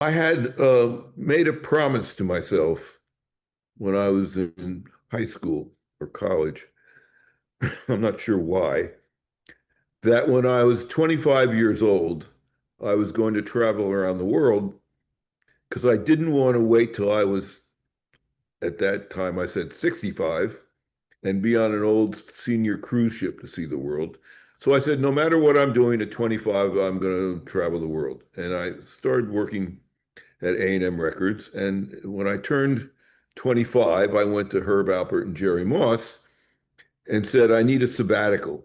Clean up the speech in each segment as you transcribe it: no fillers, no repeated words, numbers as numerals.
I had made a promise to myself when I was in high school or college. I'm not sure why, that when I was 25 years old, I was going to travel around the world because I didn't want to wait till I was, at that time, I said 65 and be on an old senior cruise ship to see the world. So I said, no matter what I'm doing at 25, I'm going to travel the world. And I started working at A&M Records. And when I turned 25, I went to Herb Alpert and Jerry Moss and said, I need a sabbatical.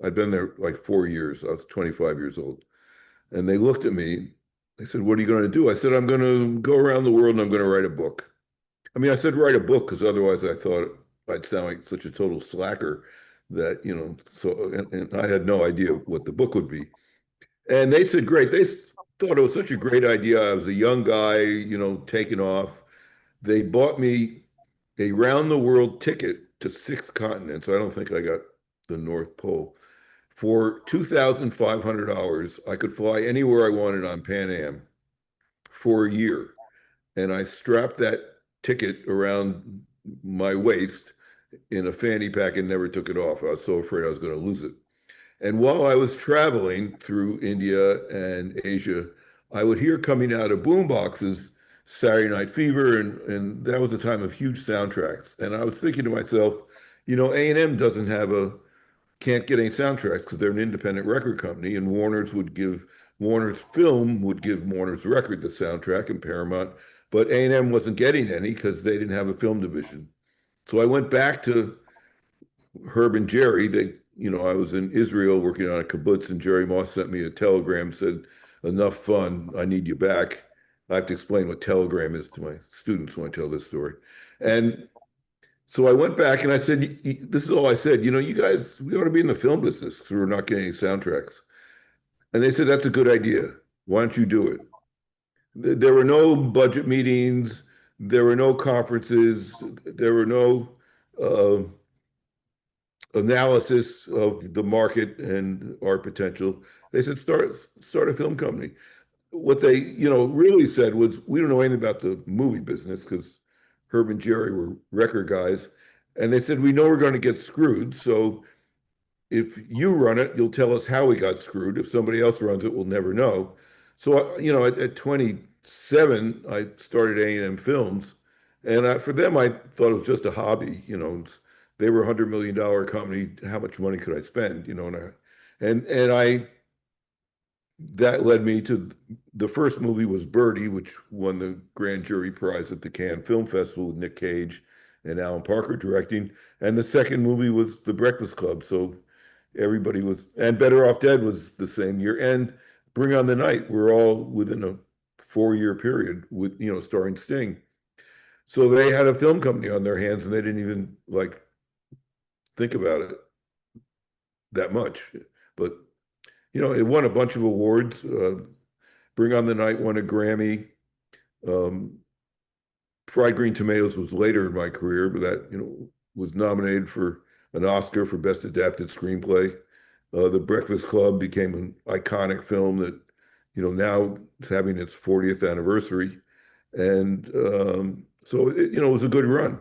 I'd been there like 4 years. I was 25 years old. And they looked at me. They said, what are you going to do? I said, I'm going to go around the world and I'm going to write a book. I mean, I said write a book because otherwise I thought I'd sound like such a total slacker that, so, and I had no idea what the book would be. And they said, great. They thought it was such a great idea. I was a young guy, taking off. They bought me a round the world ticket to six continents. I don't think I got the North Pole. For $2,500, I could fly anywhere I wanted on Pan Am for a year. And I strapped that ticket around my waist in a fanny pack and never took it off. I was so afraid I was going to lose it. And while I was traveling through India and Asia, I would hear coming out of boom boxes Saturday Night Fever, and that was a time of huge soundtracks. And I was thinking to myself, A&M doesn't have can't get any soundtracks because they're an independent record company, and Warner's Film would give Warner's Record the soundtrack and Paramount, but A&M wasn't getting any because they didn't have a film division. So I went back to Herb and Jerry. I was in Israel working on a kibbutz, and Jerry Moss sent me a telegram, said, enough fun, I need you back. I have to explain what telegram is to my students when I tell this story. And so I went back and I said, this is all I said, you guys, we ought to be in the film business because we're not getting any soundtracks. And they said, that's a good idea. Why don't you do it? There were no budget meetings. There were no conferences. There were no uh, analysis of the market and our potential. They said, start a film company. What they, really said was, we don't know anything about the movie business because Herb and Jerry were record guys. And they said, we know we're going to get screwed. So if you run it, you'll tell us how we got screwed. If somebody else runs it, we'll never know. So, at 27, I started A&M Films. And for them, I thought it was just a hobby. They were $100 million company. How much money could I spend? And that led me to the first movie was Birdie, which won the grand jury prize at the Cannes Film Festival with Nick Cage and Alan Parker directing. And the second movie was The Breakfast Club. So everybody was, and Better Off Dead was the same year. And Bring on the Night, we're all within a 4 year period with, starring Sting. So they had a film company on their hands and they didn't even like think about it that much. But, it won a bunch of awards. Bring on the Night won a Grammy. Um, Fried Green Tomatoes was later in my career, but that was nominated for an Oscar for Best Adapted Screenplay. The Breakfast Club became an iconic film that now it's having its 40th anniversary, and so it was a good run.